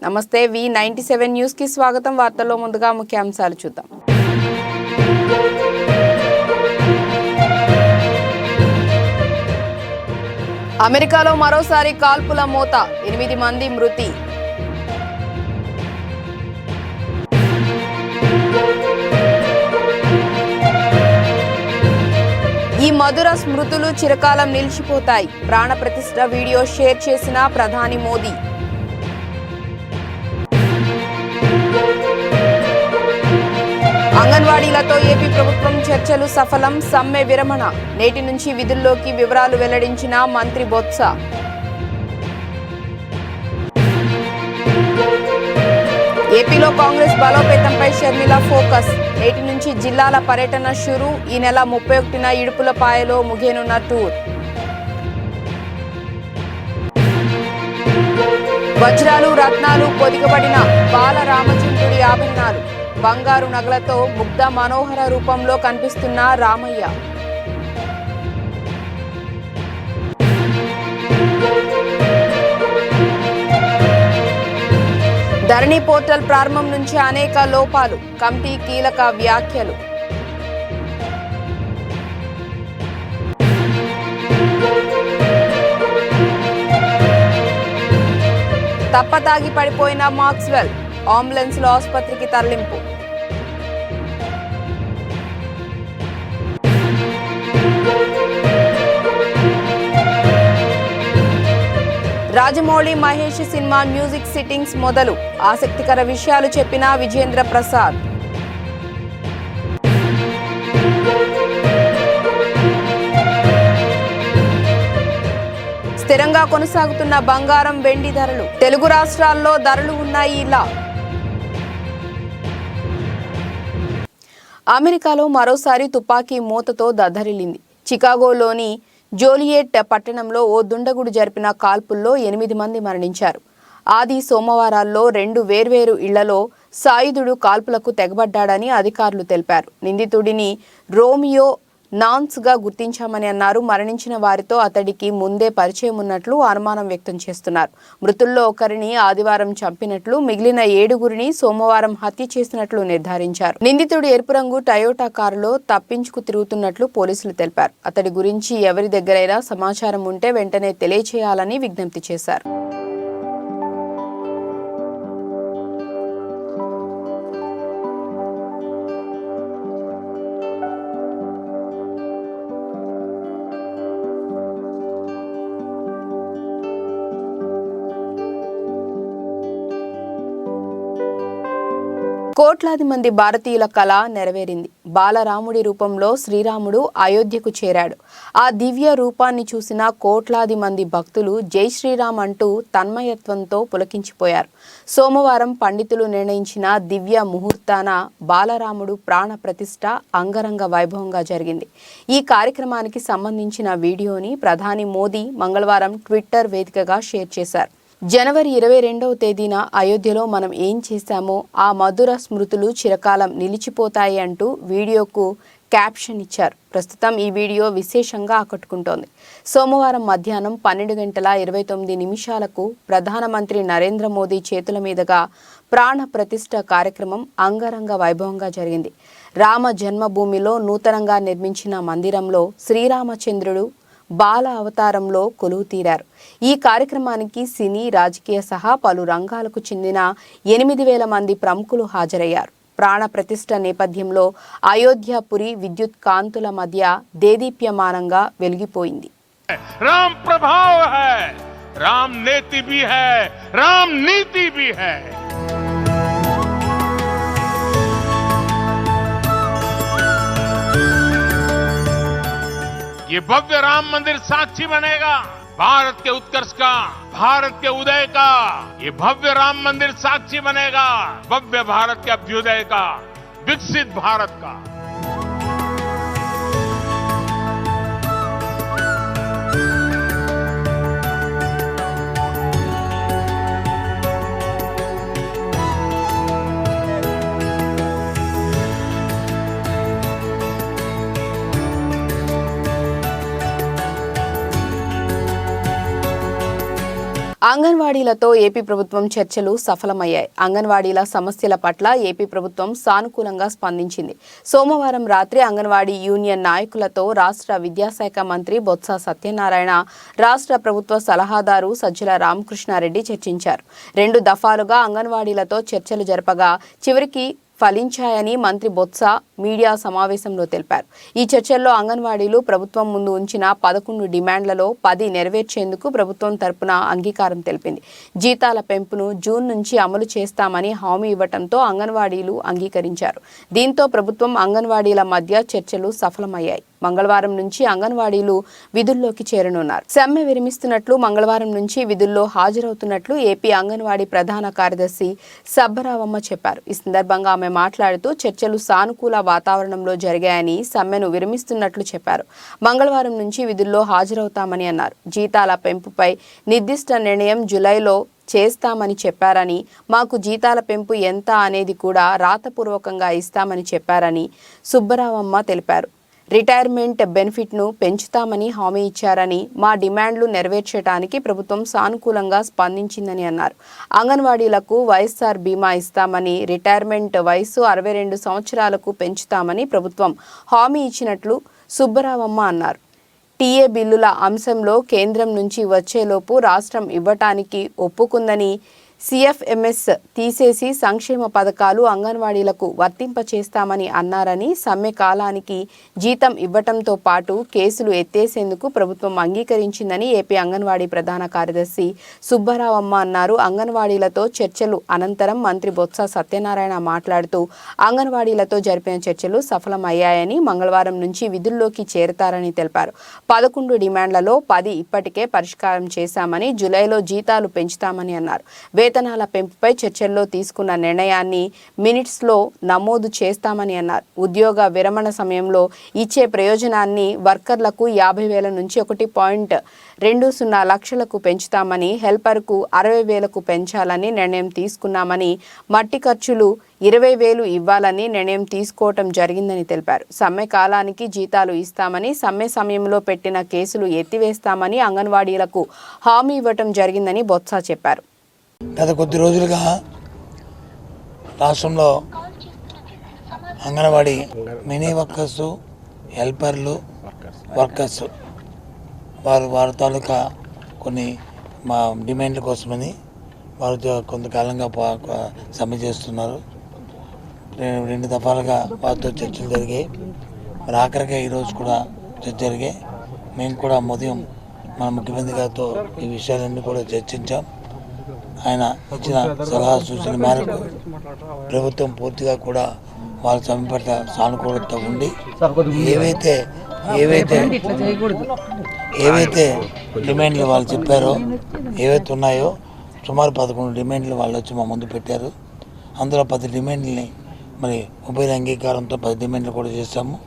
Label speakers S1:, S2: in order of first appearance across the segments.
S1: నమస్తే V97 news కి స్వాగతం. వార్తల్లో ముందుగా ముఖ్యాంశాలు చూద్దాం. అమెరికాలో మరోసారి కాల్పుల మోత, 8 మంది మృతి. ఈ మధుర స్మృతులు చిరకాలం నిలిచిపోతాయి. ప్రాణ ప్రతిష్ఠ వీడియో షేర్ చేసిన ప్రధాని మోదీ. అంగన్వాడీలతో ఏపీ ప్రభుత్వం చర్చలు సఫలం, సమ్మె విరమణ. నేటి నుంచి విధుల్లోకి వివరాలు వెల్లడించిన మంత్రి బొత్స. ఏపీలో కాంగ్రెస్ బలోపేతంపై షర్మిల ఫోకస్. నేటి నుంచి జిల్లాల పర్యటన షురు. ఈ నెల 31న ఇడుపులపాయలో ముగియనున్న టూర్. వజ్రాలు రత్నాలు పొదిగబడిన బాలరామచంద్రుడి ఆభరణాలు, బంగారు నగలతో ముగ్ధ మనోహర రూపంలో కనిపిస్తున్న రామయ్య. ధరణి పోర్టల్ ప్రారంభం నుంచి అనేక లోపాలు, కమిటీ కీలక వ్యాఖ్యలు. తప్పతాగి పడిపోయిన మాక్స్వెల్, అంబులెన్స్ లో ఆసుపత్రికి తరలింపు. Rajamouli Mahesh cinema music sittings మొదలు. ఆసక్తికర విషయాలు చెప్పిన విజేంద్ర ప్రసాద్. స్థిరంగా కొనసాగుతున్న బంగారం వెండి ధరలు. తెలుగు రాష్ట్రాల్లో ధరలు ఉన్నాయి ఇలా. అమెరికాలో మరోసారి తుపాకీ మూతతో దద్దరిల్లింది. చికాగోలోని జోలియట్ పట్టణంలో ఓ దుండగుడు జరిపిన కాల్పుల్లో 8 మంది మరణించారు. ఆది సోమవారాల్లో 2 వేర్వేరు ఇళ్లలో సాయుధుడు కాల్పులకు తెగబడ్డాడని అధికారులు తెలిపారు. నిందితుడిని రోమియో నాన్స్ గా గుర్తించామని అన్నారు. మరణించిన వారితో అతడికి ముందే పరిచయం ఉన్నట్లు అనుమానం వ్యక్తం చేస్తున్నారు. మృతుల్లో ఒకరిని ఆదివారం చంపినట్లు, మిగిలిన 7గురిని సోమవారం హత్య చేసినట్లు నిర్ధారించారు. నిందితుడు ఎరుపు రంగు టయోటా కారులో తప్పించుకు తిరుగుతున్నట్లు పోలీసులు తెలిపారు. అతడి గురించి ఎవరి దగ్గరైనా సమాచారం ఉంటే వెంటనే తెలియచేయాలని విజ్ఞప్తి చేశారు. కోట్లాది మంది భారతీయుల కళ నెరవేరింది. బాలరాముడి రూపంలో శ్రీరాముడు అయోధ్యకు చేరాడు. ఆ దివ్య రూపాన్ని చూసిన కోట్లాది మంది భక్తులు జై శ్రీరామ్ అంటూ తన్మయత్వంతో పులకించిపోయారు. సోమవారం పండితులు నిర్ణయించిన దివ్య ముహూర్తాన బాలరాముడు ప్రాణ ప్రతిష్ఠ అంగరంగ వైభవంగా జరిగింది. ఈ కార్యక్రమానికి సంబంధించిన వీడియోని ప్రధాని మోదీ మంగళవారం ట్విట్టర్ వేదికగా షేర్ చేశారు. జనవరి 22వ తేదీన అయోధ్యలో మనం ఏం చేశామో ఆ మధుర స్మృతులు చిరకాలం నిలిచిపోతాయి అంటూ వీడియోకు క్యాప్షన్ ఇచ్చారు. ప్రస్తుతం ఈ వీడియో విశేషంగా ఆకట్టుకుంటోంది. సోమవారం మధ్యాహ్నం 12:29 ప్రధానమంత్రి నరేంద్ర మోదీ చేతుల మీదుగా ప్రాణ ప్రతిష్ఠ కార్యక్రమం అంగరంగ వైభవంగా జరిగింది. రామ జన్మభూమిలో నూతనంగా నిర్మించిన మందిరంలో శ్రీరామచంద్రుడు బాల అవతారంలో కొలువు తీరారు. ఈ కార్యక్రమానికి సినీ, రాజకీయ సహా పలు రంగాలకు చెందిన 8,000 మంది ప్రముఖులు హాజరయ్యారు. ప్రాణ ప్రతిష్ఠ నేపథ్యంలో అయోధ్యపురి విద్యుత్ కాంతుల మధ్య దేదీప్యమానంగా వెలిగిపోయింది.
S2: రామ్ ప్రభావ హై, రామ్ నేతి భీ హై, రామ్ నీతి భీ హై. ये भव्य राम मंदिर साक्षी बनेगा भारत के उत्कर्ष का, भारत के उदय का. ये भव्य राम मंदिर साक्षी बनेगा भव्य भारत के अभ्युदय का, विकसित भारत का.
S1: అంగన్వాడీలతో ఏపీ ప్రభుత్వం చర్చలు సఫలమయ్యాయి. అంగన్వాడీల సమస్యల పట్ల ఏపీ ప్రభుత్వం సానుకూలంగా స్పందించింది. సోమవారం రాత్రి అంగన్వాడీ యూనియన్ నాయకులతో రాష్ట్ర విద్యాశాఖ మంత్రి బొత్స సత్యనారాయణ, రాష్ట్ర ప్రభుత్వ సలహాదారు సజ్జల రామకృష్ణారెడ్డి చర్చించారు. 2 దఫాలుగా అంగన్వాడీలతో చర్చలు జరపగా చివరికి ఫలించాయని మంత్రి బొత్స మీడియా సమావేశంలో తెలిపారు. ఈ చర్చల్లో అంగన్వాడీలు ప్రభుత్వం ముందు ఉంచిన 11 డిమాండ్లలో 10 నెరవేర్చేందుకు ప్రభుత్వం తరపున అంగీకారం తెలిపింది. జీతాల పెంపును జూన్ నుంచి అమలు చేస్తామని హామీ ఇవ్వడంతో అంగన్వాడీలు అంగీకరించారు. దీంతో ప్రభుత్వం అంగన్వాడీల మధ్య చర్చలు సఫలమయ్యాయి. మంగళవారం నుంచి అంగన్వాడీలు విధుల్లోకి చేరనున్నారు. సమ్మె విరమిస్తున్నట్లు, మంగళవారం నుంచి విధుల్లో హాజరవుతున్నట్లు ఏపీ అంగన్వాడీ ప్రధాన కార్యదర్శి సబ్బరావమ్మ చెప్పారు. ఈ సందర్భంగా ఆమె మాట్లాడుతూ చర్చలు సానుకూల వాతావరణంలో జరిగాయని, సమ్మెను విరమిస్తున్నట్లు చెప్పారు. మంగళవారం నుంచి విధుల్లో హాజరవుతామని అన్నారు. జీతాల పెంపుపై నిర్దిష్ట నిర్ణయం జూలైలో చేస్తామని చెప్పారని, మాకు జీతాల పెంపు ఎంత అనేది కూడా రాతపూర్వకంగా ఇస్తామని చెప్పారని సుబ్బరావమ్మ తెలిపారు. రిటైర్మెంట్ బెనిఫిట్ను పెంచుతామని హామీ ఇచ్చారని, మా డిమాండ్లు నెరవేర్చడానికి ప్రభుత్వం సానుకూలంగా స్పందించిందని అన్నారు. అంగన్వాడీలకు వైఎస్ఆర్ బీమా ఇస్తామని, రిటైర్మెంట్ వయసు 62 సంవత్సరాలకు పెంచుతామని ప్రభుత్వం హామీ ఇచ్చినట్లు సుబ్బరావమ్మ అన్నారు. టీఏ బిల్లుల అంశంలో కేంద్రం నుంచి వచ్చేలోపు రాష్ట్రం ఇవ్వటానికి ఒప్పుకుందని, సిఎఫ్ఎంఎస్ తీసేసి సంక్షేమ పథకాలు అంగన్వాడీలకు వర్తింపచేస్తామని అన్నారని, సమ్మె కాలానికి జీతం ఇవ్వటంతో పాటు కేసులు ఎత్తేసేందుకు ప్రభుత్వం అంగీకరించిందని ఏపీ అంగన్వాడీ ప్రధాన కార్యదర్శి సుబ్బరావమ్మ అన్నారు. అంగన్వాడీలతో చర్చలు అనంతరం మంత్రి బొత్స సత్యనారాయణ మాట్లాడుతూ అంగన్వాడీలతో జరిపిన చర్చలు సఫలమయ్యాయని, మంగళవారం నుంచి విధుల్లోకి చేరతారని తెలిపారు. 11 డిమాండ్లలో 10 ఇప్పటికే పరిష్కారం చేశామని, జూలైలో జీతాలు పెంచుతామని అన్నారు. వేతనాల పెంపుపై చర్చల్లో తీసుకున్న నిర్ణయాన్ని మినిట్స్లో నమోదు చేస్తామని అన్నారు. ఉద్యోగ విరమణ సమయంలో ఇచ్చే ప్రయోజనాన్ని వర్కర్లకు 50,000 నుంచి 1.20 లక్షలకు పెంచుతామని, హెల్పర్కు 60,000కు పెంచాలని నిర్ణయం తీసుకున్నామని, మట్టి ఖర్చులు 20,000 ఇవ్వాలని నిర్ణయం తీసుకోవటం జరిగిందని తెలిపారు. సమ్మె కాలానికి జీతాలు ఇస్తామని, సమ్మె సమయంలో పెట్టిన కేసులు ఎత్తివేస్తామని అంగన్వాడీలకు హామీ ఇవ్వటం జరిగిందని బొత్స చెప్పారు.
S3: గత కొద్ది రోజులుగా రాష్ట్రంలో అంగన్వాడీ మినీ వర్కర్సు, హెల్పర్లు, వర్కర్సు వారి తాలూకా కొన్ని మా డిమాండ్ల కోసమని వారు కొంతకాలంగా సమ్మె చేస్తున్నారు. 2 దఫాలుగా వారితో చర్చలు జరిగాయి. మరి ఆఖరిగా ఈరోజు కూడా చర్చ జరిగాయి. మేము కూడా ఉదయం మన ముఖ్యమంత్రి గారితో ఈ విషయాలన్నీ కూడా చర్చించాం. ఆయన ఇచ్చిన సలహా సూచన మేరకు ప్రభుత్వం పూర్తిగా కూడా వాళ్ళ సమ్మె పట్ల సానుకూలత ఉండి ఏవైతే డిమాండ్లు వాళ్ళు చెప్పారో, ఏవైతే ఉన్నాయో సుమారు 11 డిమాండ్లు వాళ్ళు వచ్చి మా ముందు పెట్టారు. అందులో 10 డిమాండ్లని మరి ఉభయ అంగీకారంతో 10 డిమాండ్లు కూడా చేశాము.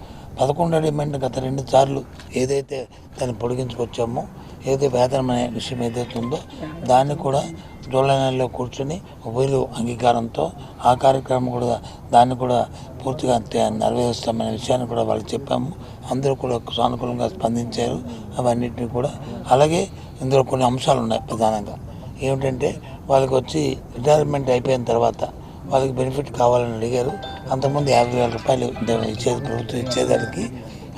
S3: 11 డిమాండ్ గత 2 సార్లు ఏదైతే దాన్ని పొడిగించుకొచ్చామో, ఏదైతే వేతనం అనే విషయం ఏదైతే ఉందో దాన్ని కూడా జూలై నెలలో కూర్చొని ఉభయలు అంగీకారంతో ఆ కార్యక్రమం కూడా దాన్ని కూడా పూర్తిగా నెరవేరుస్తామనే విషయాన్ని కూడా వాళ్ళకి చెప్పాము. అందరూ కూడా సానుకూలంగా స్పందించారు అవన్నిటిని కూడా. అలాగే ఇందులో కొన్ని అంశాలు ఉన్నాయి. ప్రధానంగా ఏమిటంటే వాళ్ళకి వచ్చి రిటైర్మెంట్ అయిపోయిన తర్వాత వాళ్ళకి బెనిఫిట్ కావాలని అడిగారు. అంతకుముందు 50,000 రూపాయలు ఇచ్చేది ప్రభుత్వం ఇచ్చేదానికి,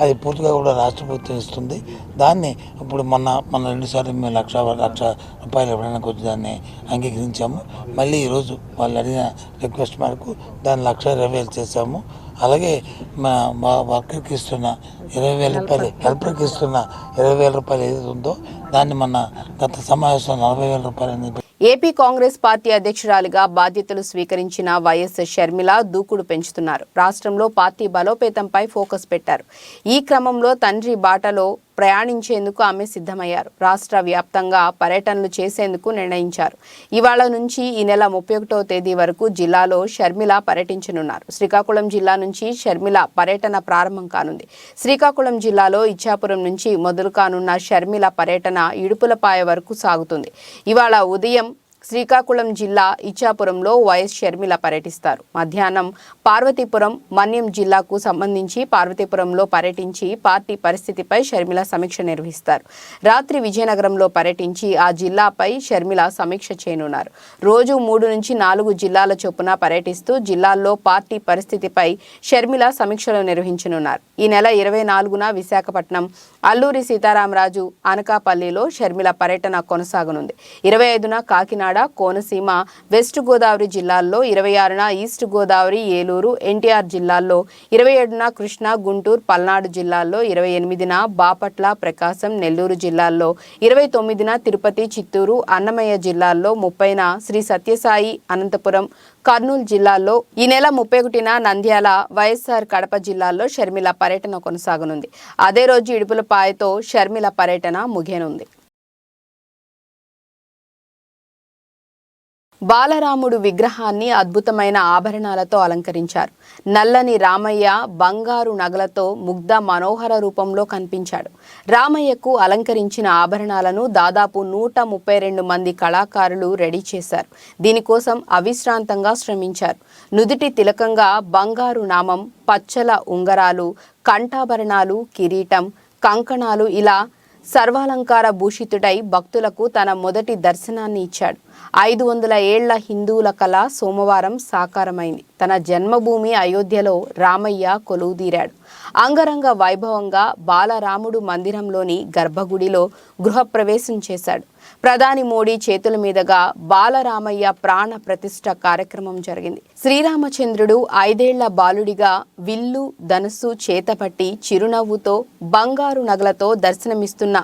S3: అది పూర్తిగా కూడా రాష్ట్ర ప్రభుత్వం ఇస్తుంది. దాన్ని ఇప్పుడు మొన్న 2 సార్లు మేము 1,00,000 రూపాయలు ఇవ్వడానికి వచ్చి దాన్ని అంగీకరించాము. మళ్ళీ ఈరోజు వాళ్ళు అడిగిన రిక్వెస్ట్ మేరకు దాన్ని 1,20,000 చేశాము. అలాగే మా వర్కర్కి ఇస్తున్న 20,000 రూపాయలు, హెల్పర్కి ఇస్తున్న 20,000 రూపాయలు ఏదైతే ఉందో దాన్ని మన గత సమావేశంలో 40,000 రూపాయలు.
S1: ఏపీ కాంగ్రెస్ పార్టీ అధ్యక్షురాలిగా బాధ్యతలు స్వీకరించిన వైఎస్ షర్మిల దూకుడు పెంచుతున్నారు. రాష్ట్రంలో పార్టీ బలోపేతంపై ఫోకస్ పెట్టారు. ఈ క్రమంలో తండ్రి బాటలో ప్రయాణించేందుకు ఆమె సిద్ధమయ్యారు. రాష్ట్ర వ్యాప్తంగా పర్యటనలు చేసేందుకు నిర్ణయించారు. ఇవాళ నుంచి ఈ నెల 31వ తేదీ వరకు జిల్లాలో షర్మిల పర్యటించనున్నారు. శ్రీకాకుళం జిల్లా నుంచి షర్మిల పర్యటన ప్రారంభం కానుంది. శ్రీకాకుళం జిల్లాలో ఇచ్చాపురం నుంచి మొదలు కానున్న షర్మిల పర్యటన ఇడుపులపాయ వరకు సాగుతుంది. ఇవాళ ఉదయం శ్రీకాకుళం జిల్లా ఇచ్చాపురంలో వైఎస్ షర్మిల పర్యటిస్తారు. మధ్యాహ్నం పార్వతీపురం, మన్యం జిల్లాకు సంబంధించి పార్వతీపురంలో పర్యటించి పార్టీ పరిస్థితిపై షర్మిల సమీక్ష నిర్వహిస్తారు. రాత్రి విజయనగరంలో పర్యటించి ఆ జిల్లాపై షర్మిల సమీక్ష చేయనున్నారు. రోజు 3 నుంచి 4 జిల్లాల చొప్పున పర్యటిస్తూ జిల్లాల్లో పార్టీ పరిస్థితిపై షర్మిల సమీక్షలు నిర్వహించనున్నారు. ఈ నెల 24న విశాఖపట్నం, అల్లూరి సీతారామరాజు, అనకాపల్లిలో షర్మిల పర్యటన కొనసాగనుంది. 25న కాకినాడ, కోనసీమ, వెస్ట్ గోదావరి జిల్లాల్లో, 26న ఈస్ట్ గోదావరి, ఏలూరు, ఎన్టీఆర్ జిల్లాల్లో, 27న కృష్ణా, గుంటూరు, పల్నాడు జిల్లాల్లో, 28న బాపట్ల, ప్రకాశం, నెల్లూరు జిల్లాల్లో, 29న తిరుపతి, చిత్తూరు, అన్నమయ్య జిల్లాల్లో, 30న శ్రీ సత్యసాయి, అనంతపురం, కర్నూలు జిల్లాల్లో, ఈ నెల 31న నంద్యాల, వైఎస్ఆర్ కడప జిల్లాల్లో షర్మిల పర్యటన కొనసాగనుంది. అదే రోజు ఇడుపులపాయతో షర్మిల పర్యటన ముగియనుంది. బాలరాముడు విగ్రహాన్ని అద్భుతమైన ఆభరణాలతో అలంకరించారు. నల్లని రామయ్య బంగారు నగలతో ముగ్ధ మనోహర రూపంలో కనిపించాడు. రామయ్యకు అలంకరించిన ఆభరణాలను దాదాపు 132 మంది కళాకారులు రెడీ చేశారు. దీనికోసం అవిశ్రాంతంగా శ్రమించారు. నుదిటి తిలకంగా బంగారు నామం, పచ్చల ఉంగరాలు, కంఠాభరణాలు, కిరీటం, కంకణాలు ఇలా సర్వాలంకార భూషితుడై భక్తులకు తన మొదటి దర్శనాన్ని ఇచ్చాడు. 500 ఏళ్ల హిందువుల కళ సోమవారం సాకారమైంది. తన జన్మభూమి అయోధ్యలో రామయ్య కొలువుదీరాడు. అంగరంగ వైభవంగా బాలరాముడు మందిరంలోని గర్భగుడిలో గృహప్రవేశం చేశాడు. ప్రధాని మోడీ చేతుల మీదుగా బాలరామయ్య ప్రాణ ప్రతిష్ఠ కార్యక్రమం జరిగింది. శ్రీరామచంద్రుడు 5 ఏళ్ల బాలుడిగా విల్లు, ధనుస్సు చేతపట్టి చిరునవ్వుతో బంగారు నగలతో దర్శనమిస్తున్న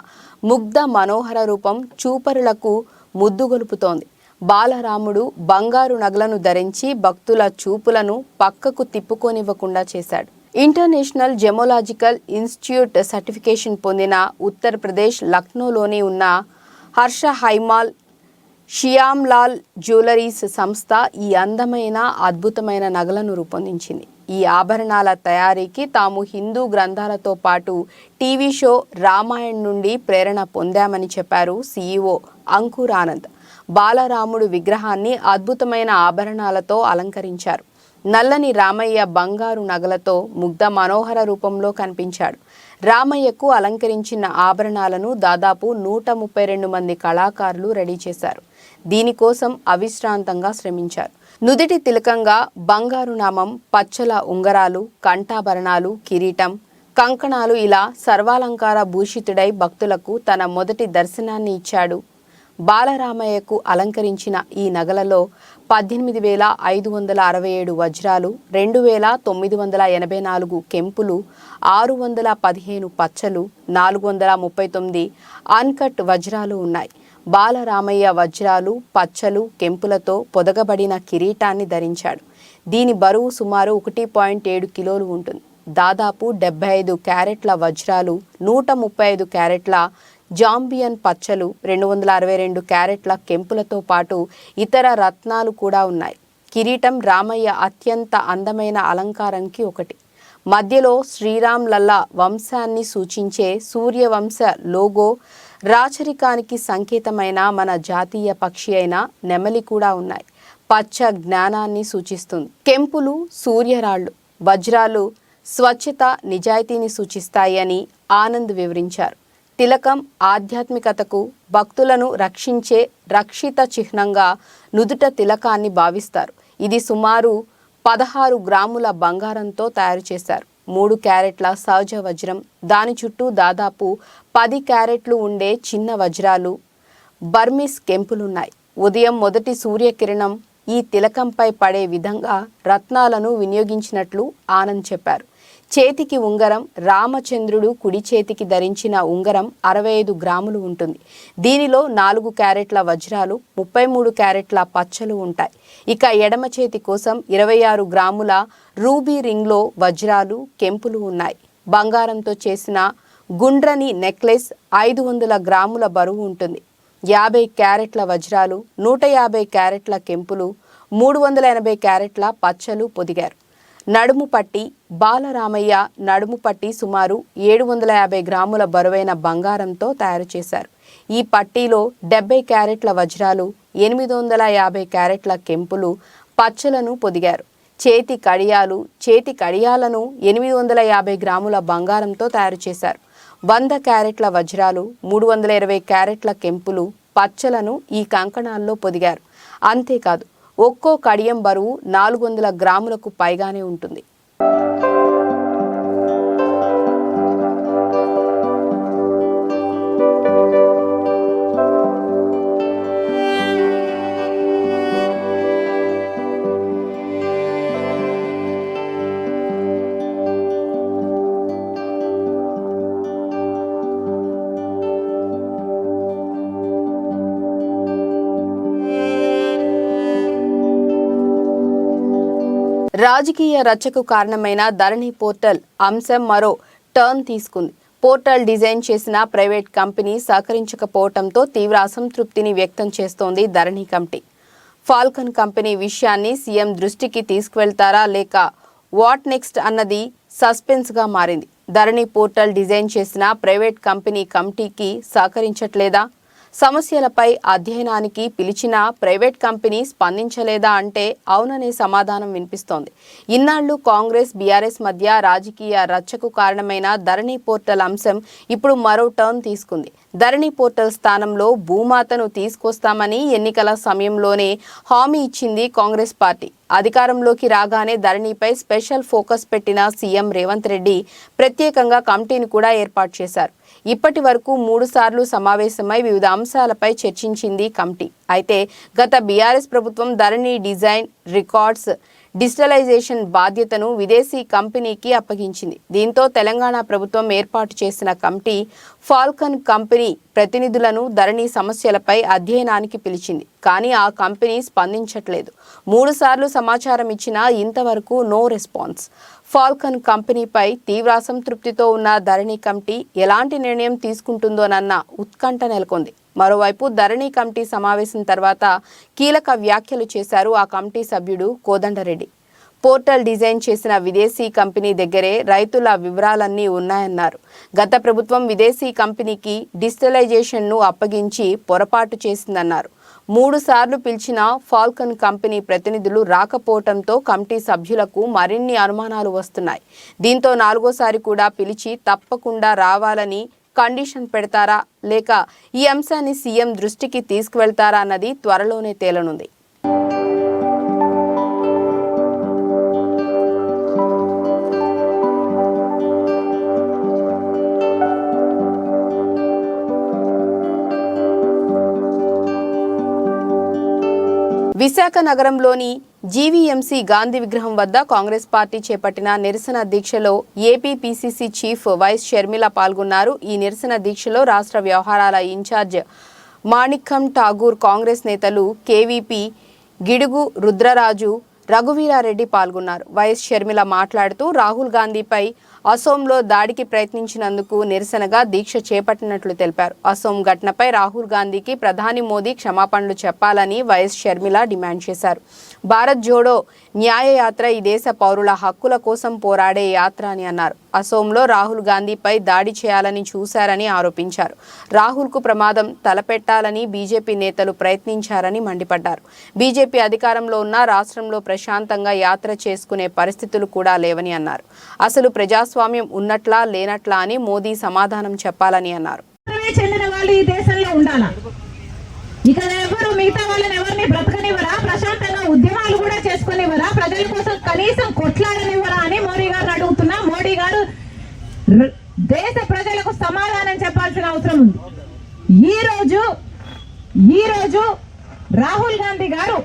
S1: ముగ్ధ మనోహర రూపం చూపరులకు ముద్దుగొలుపుతోంది. బాలరాముడు బంగారు నగలను ధరించి భక్తుల చూపులను పక్కకు తిప్పుకోనివ్వకుండా చేశాడు. ఇంటర్నేషనల్ జెమోలాజికల్ ఇన్స్టిట్యూట్ సర్టిఫికేషన్ పొందిన ఉత్తరప్రదేశ్ లక్నోలోని ఉన్న హర్ష హైమాల్ షియామ్లాల్ జ్యువెలరీస్ సంస్థ ఈ అందమైన అద్భుతమైన నగలను రూపొందించింది. ఈ ఆభరణాల తయారీకి తాము హిందూ గ్రంథాలతో పాటు టీవీ షో రామాయణ్ నుండి ప్రేరణ పొందామని చెప్పారు సీఈఓ అంకుర్ ఆనంద్. బాలరాముడు విగ్రహాన్ని అద్భుతమైన ఆభరణాలతో అలంకరించారు. నల్లని రామయ్య బంగారు నగలతో ముగ్ధ మనోహర రూపంలో కనిపించాడు. రామయ్యకు అలంకరించిన ఆభరణాలను దాదాపు 132 మంది కళాకారులు రెడీ చేశారు. దీనికోసం అవిశ్రాంతంగా శ్రమించారు. నుదిటి తిలకంగా బంగారు నామం, పచ్చల ఉంగరాలు, కంఠాభరణాలు, కిరీటం, కంకణాలు ఇలా సర్వాలంకార భూషితుడై భక్తులకు తన మొదటి దర్శనాన్ని ఇచ్చాడు. బాలరామయ్యకు అలంకరించిన ఈ నగలలో 18,567 వజ్రాలు, 2,984 కెంపులు, 615 పచ్చలు, 439 అన్కట్ వజ్రాలు ఉన్నాయి. బాలరామయ్య వజ్రాలు, పచ్చలు, కెంపులతో పొదగబడిన కిరీటాన్ని ధరించాడు. దీని బరువు సుమారు 1.7 కిలోలు ఉంటుంది. దాదాపు 75 క్యారెట్ల వజ్రాలు, 135 క్యారెట్ల జాంబియన్ పచ్చలు, 262 క్యారెట్ల కెంపులతో పాటు ఇతర రత్నాలు కూడా ఉన్నాయి. కిరీటం రామయ్య అత్యంత అందమైన అలంకారానికి ఒకటి. మధ్యలో శ్రీరామ్ లల్లా వంశాన్ని సూచించే సూర్యవంశ లోగో, రాచరికానికి సంకేతమైన మన జాతీయ పక్షి అయిన నెమలి కూడా ఉన్నాయి. పచ్చ జ్ఞానాన్ని సూచిస్తుంది. కెంపులు సూర్యరాళ్ళు, వజ్రాలు స్వచ్ఛత, నిజాయితీని సూచిస్తాయి అని ఆనంద్ వివరించారు. తిలకం ఆధ్యాత్మికతకు, భక్తులను రక్షించే రక్షిత చిహ్నంగా నుదుట తిలకాన్ని భావిస్తారు. ఇది సుమారు 16 గ్రాముల బంగారంతో తయారు చేశారు. 3 క్యారెట్ల సహజ వజ్రం, దాని చుట్టూ దాదాపు 10 క్యారెట్లు ఉండే చిన్న వజ్రాలు, బర్మిస్ కెంపులున్నాయి. ఉదయం మొదటి సూర్యకిరణం ఈ తిలకంపై పడే విధంగా రత్నాలను వినియోగించినట్లు ఆనంద్ చెప్పారు. చేతికి ఉంగరం, రామచంద్రుడు కుడి చేతికి ధరించిన ఉంగరం 65 గ్రాములు ఉంటుంది. దీనిలో 4 క్యారెట్ల వజ్రాలు, 33 క్యారెట్ల పచ్చలు ఉంటాయి. ఇక ఎడమ చేతి కోసం 26 గ్రాముల రూబీ రింగ్లో వజ్రాలు, కెంపులు ఉన్నాయి. బంగారంతో చేసిన గుండ్రని నెక్లెస్ 500 గ్రాముల బరువు ఉంటుంది. 50 క్యారెట్ల వజ్రాలు, 150 క్యారెట్ల కెంపులు, 380 క్యారెట్ల పచ్చలు పొదిగారు. నడుము పట్టి, బాలరామయ్య నడుము పట్టి సుమారు 750 గ్రాముల బరువైన బంగారంతో తయారు చేశారు. ఈ పట్టీలో 70 క్యారెట్ల వజ్రాలు, 850 క్యారెట్ల కెంపులు, పచ్చలను పొదిగారు. చేతి కడియాలను 850 గ్రాముల బంగారంతో తయారు చేశారు. 100 క్యారెట్ల వజ్రాలు, 320 క్యారెట్ల కెంపులు, పచ్చలను ఈ కంకణాల్లో పొదిగారు. అంతేకాదు, ఒక్కో కడియం బరువు 400 గ్రాములకు పైగానే ఉంటుంది. రాజకీయ రచ్చకు కారణమైన ధరణి పోర్టల్ అంశం మరో టర్న్ తీసుకుంది. పోర్టల్ డిజైన్ చేసిన ప్రైవేట్ కంపెనీ సహకరించకపోవడంతో తీవ్ర అసంతృప్తిని వ్యక్తం చేస్తోంది ధరణి కమిటీ. ఫాల్కన్ కంపెనీ విషయాన్ని సీఎం దృష్టికి తీసుకువెళ్తారా లేక వాట్ నెక్స్ట్ అన్నది సస్పెన్స్గా మారింది. ధరణి పోర్టల్ డిజైన్ చేసిన ప్రైవేట్ కంపెనీ కమిటీకి సహకరించట్లేదా? సమస్యలపై అధ్యయనానికి పిలిచినా ప్రైవేట్ కంపెనీ స్పందించలేదా అంటే అవుననే సమాధానం వినిపిస్తోంది. ఇన్నాళ్లు కాంగ్రెస్ బీఆర్ఎస్ మధ్య రాజకీయ రచ్చకు కారణమైన ధరణి పోర్టల్ అంశం ఇప్పుడు మరో టర్న్ తీసుకుంది. ధరణి పోర్టల్ స్థానంలో భూమాతను తీసుకొస్తామని ఎన్నికల సమయంలోనే హామీ ఇచ్చింది కాంగ్రెస్ పార్టీ. అధికారంలోకి రాగానే ధరణిపై స్పెషల్ ఫోకస్ పెట్టిన సీఎం రేవంత్ రెడ్డి ప్రత్యేకంగా కమిటీని కూడా ఏర్పాటు చేశారు. ఇప్పటి వరకు 3 సార్లు సమావేశమై వివిధ అంశాలపై చర్చించింది కమిటీ. అయితే గత బీఆర్ఎస్ ప్రభుత్వం ధరణి డిజైన్, రికార్డ్స్, డిజిటలైజేషన్ బాధ్యతను విదేశీ కంపెనీకి అప్పగించింది. దీంతో తెలంగాణ ప్రభుత్వం ఏర్పాటు చేసిన కమిటీ ఫాల్కన్ కంపెనీ ప్రతినిధులను ధరణి సమస్యలపై అధ్యయనానికి పిలిచింది. కానీ ఆ కంపెనీ స్పందించట్లేదు. 3 సార్లు సమాచారం ఇచ్చినా ఇంతవరకు నో రెస్పాన్స్. ఫాల్కన్ కంపెనీపై తీవ్ర అసంతృప్తితో ఉన్న ధరణి కమిటీ ఎలాంటి నిర్ణయం తీసుకుంటుందోనన్న ఉత్కంఠ నెలకొంది. మరోవైపు ధరణి కమిటీ సమావేశం తర్వాత కీలక వ్యాఖ్యలు చేశారు ఆ కమిటీ సభ్యుడు కోదండరెడ్డి. పోర్టల్ డిజైన్ చేసిన విదేశీ కంపెనీ దగ్గరే రైతుల వివరాలన్నీ ఉన్నాయన్నారు. గత ప్రభుత్వం విదేశీ కంపెనీకి డిజిటలైజేషన్ను అప్పగించి పొరపాటు చేసిందన్నారు. 3 సార్లు పిలిచిన ఫాల్కన్ కంపెనీ ప్రతినిధులు రాకపోవడంతో కమిటీ సభ్యులకు మరిన్ని అనుమానాలు వస్తున్నాయి. దీంతో 4వసారి కూడా పిలిచి తప్పకుండా రావాలని కండిషన్ పెడతారా లేక ఈ అంశాన్ని సీఎం దృష్టికి తీసుకువెళ్తారా అన్నది త్వరలోనే తేలనుంది. విశాఖ నగరంలోని జీవీఎంసీ గాంధీ విగ్రహం వద్ద కాంగ్రెస్ పార్టీ చేపట్టిన నిరసన దీక్షలో AP PCC chief YS Sharmila పాల్గొన్నారు. ఈ నిరసన దీక్షలో రాష్ట్ర వ్యవహారాల ఇన్ఛార్జ్ మాణిక్కం ఠాగూర్, కాంగ్రెస్ నేతలు కేవీపీ, గిడుగు రుద్రరాజు, రఘువీరారెడ్డి పాల్గొన్నారు. వైఎస్ షర్మిల మాట్లాడుతూ రాహుల్ గాంధీపై అసోంలో దాడికి ప్రయత్నించినందుకు నిరసనగా దీక్ష చేపట్టినట్లు తెలిపారు. అసోం ఘటనపై రాహుల్ గాంధీకి ప్రధాని మోదీ క్షమాపణలు చెప్పాలని వైఎస్ షర్మిల డిమాండ్ చేశారు. భారత్ జోడో న్యాయయాత్ర ఈ దేశ పౌరుల హక్కుల కోసం పోరాడే యాత్ర అని అన్నారు. అసోంలో రాహుల్ గాంధీపై దాడి చేయాలని చూశారని ఆరోపించారు. రాహుల్కు ప్రమాదం తలపెట్టాలని బీజేపీ నేతలు ప్రయత్నించారని మండిపడ్డారు. బీజేపీ అధికారంలో ఉన్న రాష్ట్రంలో ప్రశాంతంగా యాత్ర చేసుకునే పరిస్థితులు కూడా లేవని అన్నారు. అసలు ప్రజాస్వామ్యం ఉన్నట్లా లేనట్లా అని మోదీ సమాధానం చెప్పాలని అన్నారు.
S4: చెందిన వాళ్ళు ఈ దేశంలో ఉండాలా? ఇక్కడ ఎవరు మిగతా వాళ్ళని ఎవరిని బ్రతకనివ్వరా? ప్రశాంతంగా ఉద్యమాలు కూడా చేసుకునివ్వరా? ప్రజల కోసం కనీసం కొట్లాడనివ్వరా అని మోడీ గారు అడుగుతున్నా. మోడీ గారు దేశ ప్రజలకు సమాధానం చెప్పాల్సిన అవసరం ఉంది. ఈ రోజు రాహుల్ గాంధీ గారు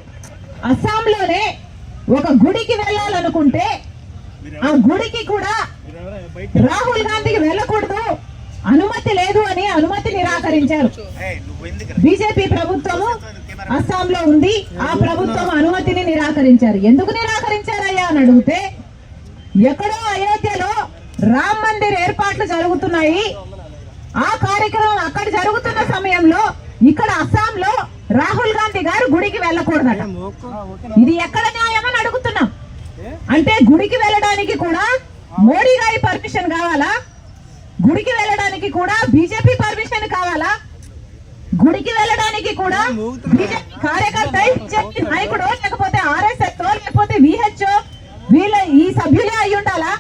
S4: అస్సాంలోనే ఒక గుడికి వెళ్ళాలనుకుంటే ఆ గుడికి కూడా రాహుల్ గాంధీకి వెళ్ళకూడదు, అనుమతి లేదు అని అనుమతి నిరాకరించారు. బీజేపీ ప్రభుత్వము అస్సాంలో ఉంది, ఆ ప్రభుత్వం అనుమతిని నిరాకరించారు. ఎందుకు నిరాకరించారయ్యా అని అడిగితే, ఎక్కడో అయోధ్యలో రామ్ మందిర్ ఏర్పాట్లు జరుగుతున్నాయి, ఆ కార్యక్రమం అక్కడ జరుగుతున్న సమయంలో ఇక్కడ అస్సాంలో రాహుల్ గాంధీ గారు గుడికి వెళ్ళకూడదట. ఇది ఎక్కడ న్యాయమని అడుగుతున్నాం. అంటే గుడికి వెళ్ళడానికి కూడా మోడీ గారి పర్మిషన్ కావాలా? గుడికి వెళ్ళడానికి కూడా బీజేపీ పర్మిషన్ కావాలా? గుడికి వెళ్ళడానికి కూడా బీజేపీ కార్యకర్త బీజేపీ నాయకుడు లేకపోతే ఆర్ఎస్ఎస్ లేకపోతే విహెచ్ఓ వీళ్ళ ఈ సభ్యులే అయి ఉండాలా?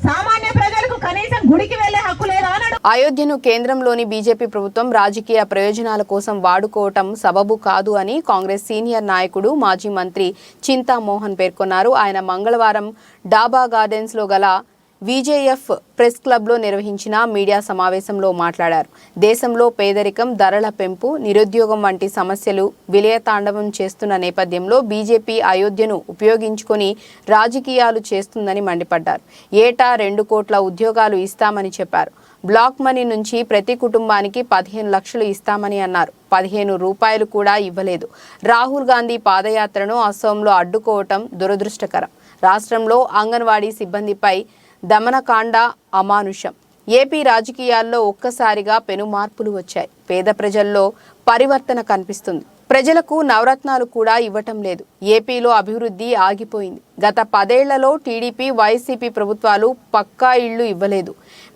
S4: సామాన్య ప్రజలకు కనీసం గుడికి వెళ్లే హక్కు లేదా అన్నాడు.
S1: అయోధ్యను కేంద్రంలోని బీజేపీ ప్రభుత్వం రాజకీయ ప్రయోజనాల కోసం వాడుకోవటం సబబు కాదు అని కాంగ్రెస్ సీనియర్ నాయకుడు మాజీ మంత్రి చింతామోహన్ పేర్కొన్నారు. ఆయన మంగళవారం డాబా గార్డెన్స్ లో గల విజేఎఫ్ ప్రెస్ క్లబ్లో నిర్వహించిన మీడియా సమావేశంలో మాట్లాడారు. దేశంలో పేదరికం, ధరల పెంపు, నిరుద్యోగం వంటి సమస్యలు విలయతాండవం చేస్తున్న నేపథ్యంలో బీజేపీ అయోధ్యను ఉపయోగించుకొని రాజకీయాలు చేస్తుందని మండిపడ్డారు. ఏటా 2 కోట్ల ఉద్యోగాలు ఇస్తామని చెప్పారు. బ్లాక్ మనీ నుంచి ప్రతి కుటుంబానికి 15 లక్షలు ఇస్తామని అన్నారు. 15 రూపాయలు కూడా ఇవ్వలేదు. రాహుల్ గాంధీ పాదయాత్రను అసోంలో అడ్డుకోవటం దురదృష్టకరం. రాష్ట్రంలో అంగన్వాడీ సిబ్బందిపై దమనకాండ అమానుషం. ఏపీ రాజకీయాల్లో ఒక్కసారిగా పెను మార్పులు వచ్చాయి. పేద ప్రజల్లో పరివర్తన కనిపిస్తుంది. ప్రజలకు నవరత్నాలు కూడా ఇవ్వటం లేదు. ఏపీలో అభివృద్ధి ఆగిపోయింది. గత 10 ఏళ్లలో టీడీపీ, వైసీపీ ప్రభుత్వాలు పక్కా ఇళ్లు ఇవ్వలేదు.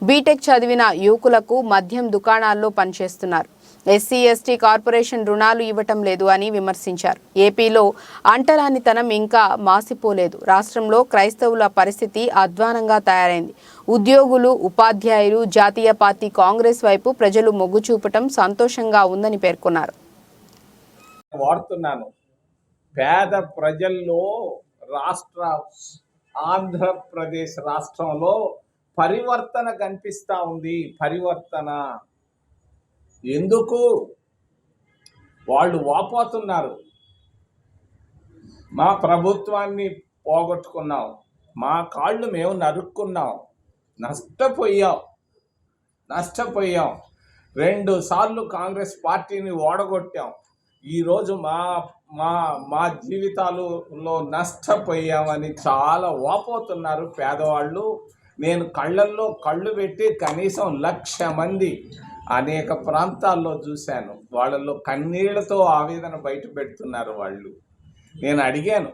S1: బీటెక్ చదివిన యువకులకు మద్యం దుకాణాల్లో పనిచేస్తున్నారు. ఎస్సీ ఎస్టీ కార్పొరేషన్ రుణాలు ఇవ్వటం లేదు అని విమర్శించారు. ఏపీలో అంటరానితనం ఇంకా మాసిపోలేదు. రాష్ట్రంలో క్రైస్తవుల పరిస్థితి అధ్వానంగా తయారైంది. ఉద్యోగులు, ఉపాధ్యాయులు, జాతీయ పార్టీ కాంగ్రెస్ వైపు ప్రజలు మొగ్గు చూపటం సంతోషంగా ఉందని పేర్కొన్నారు.
S5: వాడుతున్నాను పేద ప్రజల్లో ఆంధ్రప్రదేశ్ రాష్ట్రంలో పరివర్తన కనిపిస్తా ఉంది. పరివర్తన ఎందుకు వాళ్ళు వాపోతున్నారు? మా ప్రభుత్వాన్ని పోగొట్టుకున్నాం, మా కాళ్ళు మేము నరుక్కున్నాం, నష్టపోయాం. 2 సార్లు కాంగ్రెస్ పార్టీని ఓడగొట్టాం. ఈరోజు మా జీవితాలలో నష్టపోయామని చాలా వాపోతున్నారు పేదవాళ్ళు. నేను కళ్ళల్లో కళ్ళు పెట్టి కనీసం 1,00,000 మంది అనేక ప్రాంతాల్లో చూశాను. వాళ్ళల్లో కన్నీళ్లతో ఆవేదన బయట పెడుతున్నారు వాళ్ళు. నేను అడిగాను,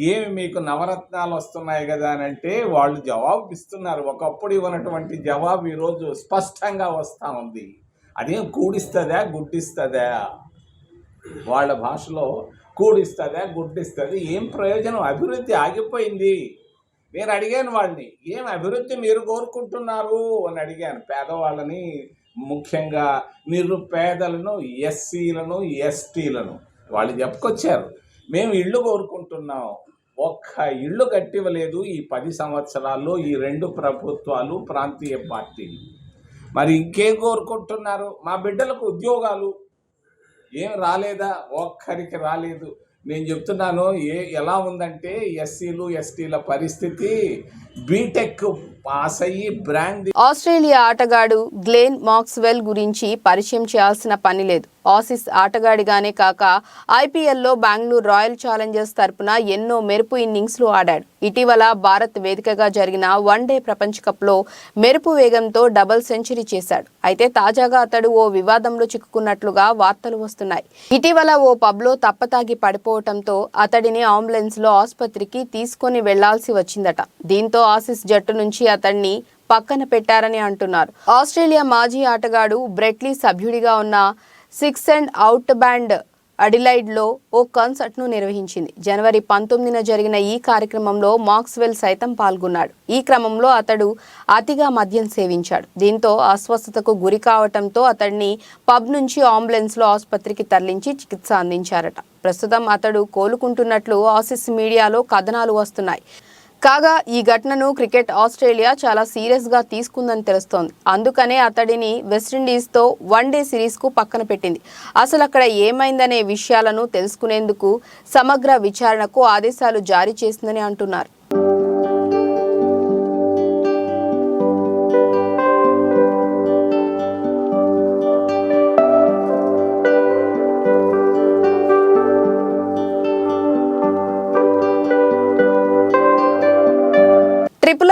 S5: ఏమి మీకు నవరత్నాలు వస్తున్నాయి కదా అని అంటే వాళ్ళు జవాబు ఇస్తున్నారు. ఒకప్పుడు ఇవ్వనటువంటి జవాబు ఈరోజు స్పష్టంగా వస్తూ ఉంది. అదేం కూడిస్తుందా గుడ్డిస్తుందా? వాళ్ళ భాషలో కూడిస్తుందా గుడ్డిస్తుంది. ఏం ప్రయోజనం? అభివృద్ధి ఆగిపోయింది. నేను అడిగాను వాళ్ళని, ఏం అభివృద్ధి మీరు కోరుకుంటున్నారు అని అడిగాను. పేదవాళ్ళని, ముఖ్యంగా నిరుపేదలను, ఎస్సీలను, ఎస్టీలను. వాళ్ళు చెప్పుకొచ్చారు, మేము ఇళ్ళు కోరుకుంటున్నాం. ఒక్క ఇళ్ళు కట్టివ్వలేదు ఈ 10 సంవత్సరాల్లో ఈ 2 ప్రభుత్వాలు, ప్రాంతీయ పార్టీలు. మరి ఇంకేం కోరుకుంటున్నారు? మా బిడ్డలకు ఉద్యోగాలు ఏం రాలేదా? ఒక్కరికి రాలేదు. నేను చెప్తున్నాను ఎలా ఉందంటే ఎస్సీలు, ఎస్టీల పరిస్థితి బీటెక్ పాస్ అయ్యి బ్రాండ్.
S1: ఆస్ట్రేలియా ఆటగాడు గ్లెన్ మాక్స్వెల్ గురించి పరిచయం చేయాల్సిన పని లేదు. ఆసీస్ ఆటగాడిగానే కాక ఐపీఎల్లో బెంగళూరు రాయల్ ఛాలెంజర్స్ తరపున ఎన్నో మెరుపు ఇన్నింగ్స్లు ఆడాడు. ఇటీవల భారత్ వేదికగా జరిగిన వన్డే ప్రపంచ కప్లో మెరుపు వేగంతో డబుల్ సెంచరీ చేశాడు. అయితే తాజాగా అతడు ఓ వివాదంలో చిక్కుకున్నట్లుగా వార్తలు వస్తున్నాయి. ఇటీవల ఓ పబ్లో తప్పతాగి పడిపోవడంతో అతడిని అంబులెన్స్లో ఆసుపత్రికి తీసుకొని వెళ్లాల్సి వచ్చిందట. దీంతో ఆసీస్ జట్టు నుంచి అతడిని పక్కన పెట్టారని అంటున్నారు. ఆస్ట్రేలియా మాజీ ఆటగాడు బ్రెట్లీ సభ్యుడిగా ఉన్న 6 అండ్ అవుట్ బ్యాండ్ అడిలైడ్లో ఓ కాన్సర్ట్ను నిర్వహించింది. జనవరి 19న జరిగిన ఈ కార్యక్రమంలో మాక్స్వెల్ సైతం పాల్గొన్నాడు. ఈ క్రమంలో అతడు అతిగా మద్యం సేవించాడు. దీంతో అస్వస్థతకు గురి కావడంతో అతడిని పబ్ నుంచి అంబులెన్స్లో ఆసుపత్రికి తరలించి చికిత్స అందించారట. ప్రస్తుతం అతడు కోలుకుంటున్నట్లు ఆసీస్ మీడియాలో కథనాలు వస్తున్నాయి. కాగా ఈ ఘటనను క్రికెట్ ఆస్ట్రేలియా చాలా సీరియస్గా తీసుకుందని తెలుస్తోంది. అందుకనే అతడిని వెస్టిండీస్తో వన్డే సిరీస్కు పక్కన పెట్టింది. అసలు అక్కడ ఏమైందనే విషయాలను తెలుసుకునేందుకు సమగ్ర విచారణకు ఆదేశాలు జారీ చేసిందని అంటున్నారు.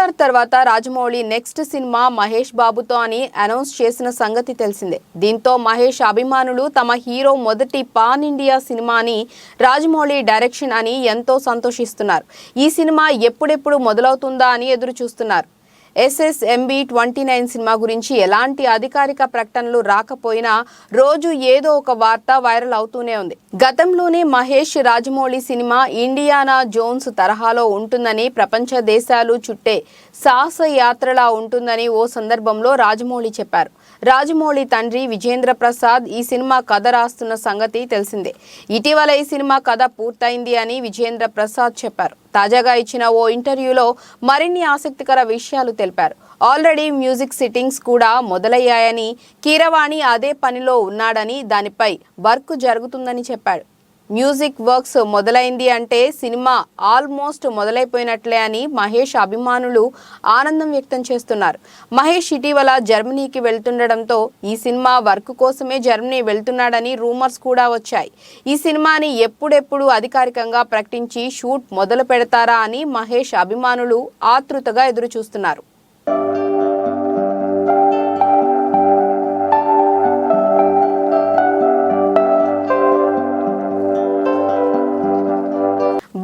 S1: RRR తర్వాత రాజమౌళి నెక్స్ట్ సినిమా మహేష్ బాబుతో అని అనౌన్స్ చేసిన సంగతి తెలిసిందే. దీంతో మహేష్ అభిమానులు తమ హీరో మొదటి పాన్ ఇండియా సినిమాని రాజమౌళి డైరెక్షన్ అని ఎంతో సంతోషిస్తున్నారు. ఈ సినిమా ఎప్పుడెప్పుడు మొదలవుతుందా అని ఎదురు చూస్తున్నారు. SSMB 29 సినిమా గురించి ఎలాంటి అధికారిక ప్రకటనలు రాకపోయినా రోజు ఏదో ఒక వార్త వైరల్ అవుతూనే ఉంది. గతంలోనే Mahesh Rajamouli cinema Indiana Jones తరహాలో ఉంటుందని, ప్రపంచ దేశాలు చుట్టే సాహస యాత్రలా ఉంటుందని ఓ సందర్భంలో రాజమౌళి చెప్పారు. రాజమౌళి తండ్రి విజేంద్ర ప్రసాద్ ఈ సినిమా కథ రాస్తున్న సంగతి తెలిసిందే. ఇటీవల ఈ సినిమా కథ పూర్తయింది అని విజేంద్ర ప్రసాద్ చెప్పారు. తాజాగా ఇచ్చిన ఓ ఇంటర్వ్యూలో మరిన్ని ఆసక్తికర విషయాలు తెలిపారు. ఆల్రెడీ మ్యూజిక్ సిట్టింగ్స్ కూడా మొదలయ్యాయని, కీరవాణి అదే పనిలో ఉన్నాడని, దానిపై వర్క్ జరుగుతుందని చెప్పాడు. మ్యూజిక్ వర్క్స్ మొదలైంది అంటే సినిమా ఆల్మోస్ట్ మొదలైపోయినట్లే అని మహేష్ అభిమానులు ఆనందం వ్యక్తం చేస్తున్నారు. మహేష్ ఇటీవల జర్మనీకి వెళ్తుండడంతో ఈ సినిమా వర్క్ కోసమే జర్మనీ వెళ్తున్నాడని రూమర్స్ కూడా వచ్చాయి. ఈ సినిమాని ఎప్పుడెప్పుడు అధికారికంగా ప్రకటించి షూట్ మొదలు పెడతారా అని మహేష్ అభిమానులు ఆతృతగా ఎదురు చూస్తున్నారు.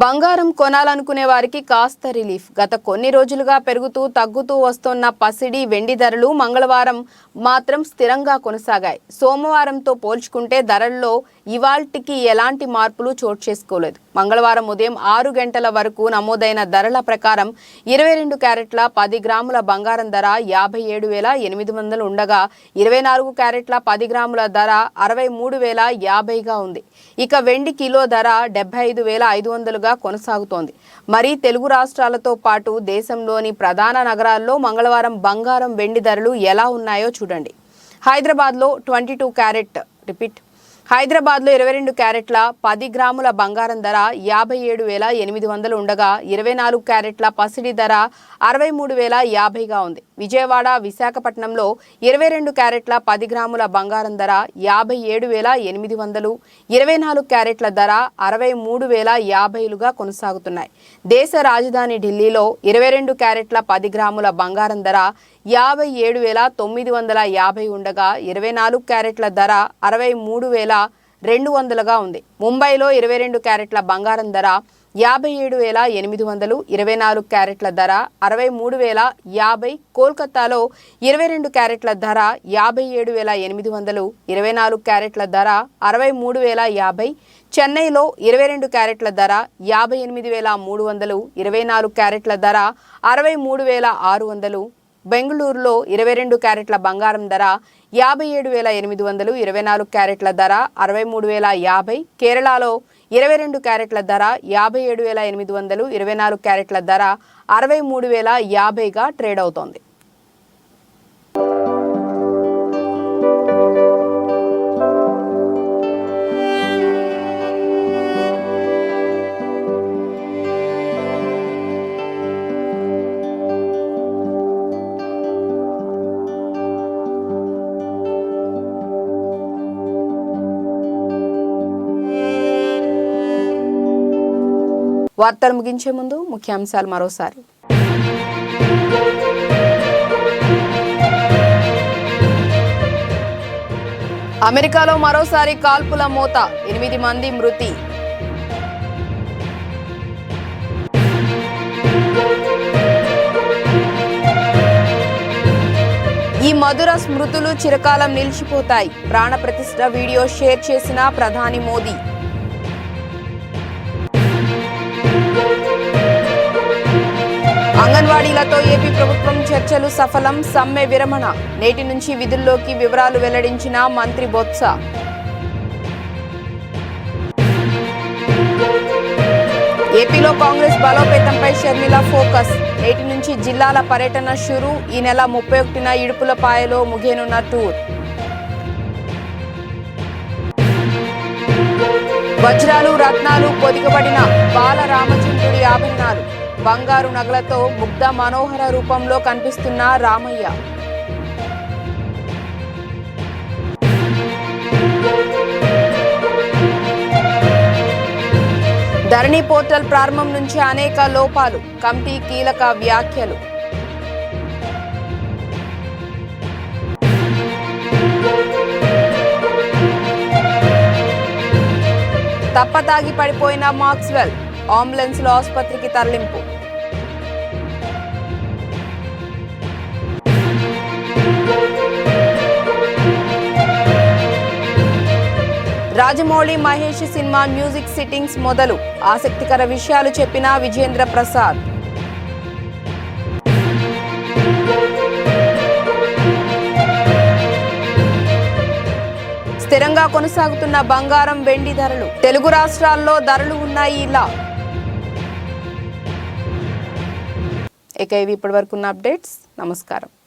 S1: బంగారం కొనాలనుకునే వారికి కాస్త రిలీఫ్. గత కొన్ని రోజులుగా పెరుగుతూ తగ్గుతూ వస్తున్న పసిడి, వెండి ధరలు మంగళవారం మాత్రం స్థిరంగా కొనసాగాయి. సోమవారంతో పోల్చుకుంటే ధరల్లో ఇవాల్టికి ఎలాంటి మార్పులు చోటు చేసుకోలేదు. మంగళవారం ఉదయం 6 గంటల వరకు నమోదైన ధరల ప్రకారం 22 క్యారెట్ల 10 గ్రాముల బంగారం ధర 57,800 ఉండగా 24 క్యారెట్ల 10 గ్రాముల ధర 63,050గా ఉంది. ఇక వెండి కిలో ధర 75,500గా కొనసాగుతోంది. మరి తెలుగు రాష్ట్రాలతో పాటు దేశంలోని ప్రధాన నగరాల్లో మంగళవారం బంగారం, వెండి ధరలు ఎలా ఉన్నాయో చూడండి. హైదరాబాద్లో 22 క్యారెట్ హైదరాబాద్లో 22 క్యారెట్ల 10 గ్రాముల బంగారం ధర 57,800 ఉండగా 24 క్యారెట్ల పసిడి ధర 63,050గా ఉంది. విజయవాడ, విశాఖపట్నంలో 22 క్యారెట్ల 10 గ్రాముల బంగారం ధర 57,800, 24 క్యారెట్ల ధర 63,050లుగా కొనసాగుతున్నాయి. దేశ రాజధాని ఢిల్లీలో 22 క్యారెట్ల 10 గ్రాముల బంగారం ధర 57,950 ఉండగా 24 క్యారెట్ల ధర 63,200గా ఉంది. ముంబైలో 22 క్యారెట్ల బంగారం ధర 57,800, 24 క్యారెట్ల ధర 63,050. కోల్కతాలో 22 క్యారెట్ల ధర 57,800, 24 క్యారెట్ల ధర 63,050. చెన్నైలో 22 క్యారెట్ల ధర 58,300, 24 క్యారెట్ల ధర 63,600. బెంగళూరులో 22 క్యారెట్ల బంగారం ధర 57,800, 24 క్యారెట్ల ధర 63,050. కేరళలో 22 క్యారెట్ల ధర 57,800, 24 క్యారెట్ల ధర 63,050గా ట్రేడ్ అవుతోంది. వార్తలు ముగించే ముందు ముఖ్యాంశాలు మరోసారి. అమెరికాలో మరోసారి కాల్పుల మోత, 8 మంది మృతి. ఈ మధుర స్మృతులు చిరకాలం నిలిచిపోతాయి. ప్రాణ ప్రతిష్ఠ వీడియో షేర్ చేసిన ప్రధాని మోదీ. అంగన్వాడీలతో ఏపీ ప్రభుత్వం చర్చలు సఫలం, సమ్మె విరమణ. నేటి నుంచి విధుల్లోకి వివరాలు వెల్లడించిన మంత్రి బొత్స. ఏపీలో కాంగ్రెస్ బలోపేతంపై షర్మిల ఫోకస్. నేటి నుంచి జిల్లాల పర్యటన షురు. ఈ నెల 31న ఇడుపులపాయలో ముగియనున్న టూర్. వజ్రాలు, రత్నాలు పొదిగబడిన బాలరామచంద్రుడి ఆభరణాలు. బంగారు నగలతో ముగ్ధ మనోహర రూపంలో కనిపిస్తున్న రామయ్య. ధరణి పోర్టల్ ప్రారంభం నుంచి అనేక లోపాలు. కమిటీ కీలక వ్యాఖ్యలు. తప్పతాగి పడిపోయిన మాక్స్వెల్. అంబులెన్స్ లో ఆసుపత్రికి తరలింపు. Rajamouli Mahesh cinema music sittings మొదలు. ఆసక్తికర విషయాలు చెప్పిన విజేంద్ర ప్రసాద్. స్థిరంగా కొనసాగుతున్న బంగారం వెండి ధరలు. తెలుగు రాష్ట్రాల్లో ధరలు ఉన్నాయి ఇలా. ఇక ఇవి ఇప్పటివరకు ఉన్న అప్డేట్స్. నమస్కారం.